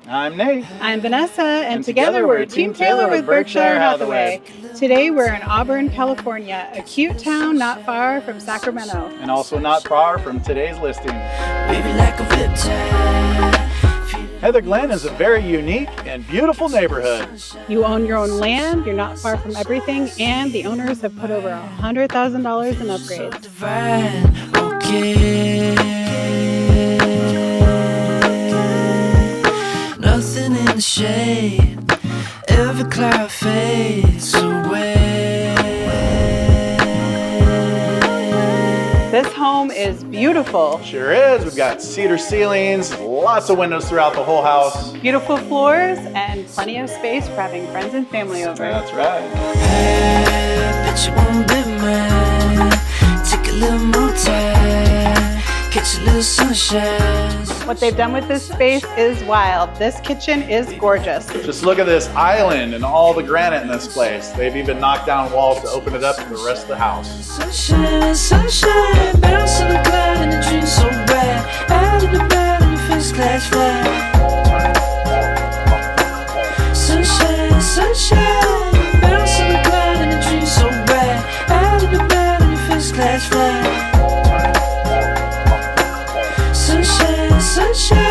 I'm Nate. I'm Vanessa, and together we're Team Taylor with Berkshire Hathaway. Today we're in Auburn, California, a cute town not far from Sacramento. And also not far from today's listing. Heather Glen is a very unique and beautiful neighborhood. You own your own land, you're not far from everything, and the owners have put over $100,000 in upgrades. Nothing in the shade, every cloud fades away. This home is beautiful. Sure is. We've got cedar ceilings, lots of windows throughout the whole house. Beautiful floors and plenty of space for having friends and family over. That's right. Hey, bet you won't be mine. Take a little more time, catch a little sunshine. What they've done with this space is wild. This kitchen is gorgeous. Just look at this island and all the granite in this place. They've even knocked down walls to open it up to the rest of the house. Sunshine, sunshine, bounce on the cloud and a dream so bright. Out of the bed in your first class flight. Sunshine, sunshine, bounce on the cloud and a dream so bright. Out of the bed in your first class flight. Sunshine, sunshine.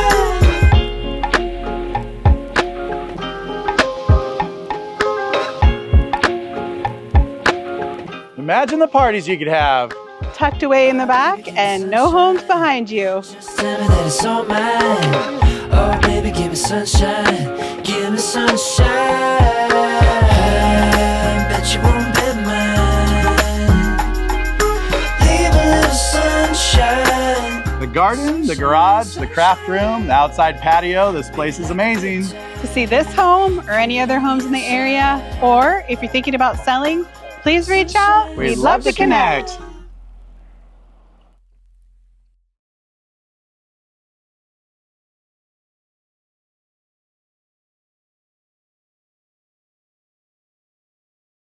Imagine the parties you could have. Tucked away in the back and no homes behind you. Just tell me that it's all mine. Oh baby, give me sunshine, give me sunshine. Bet you won't be mine. Leave a little sunshine. The garden, the garage, the craft room, the outside patio. This place is amazing. To see this home or any other homes in the area, or if you're thinking about selling, please reach out. We'd love to connect.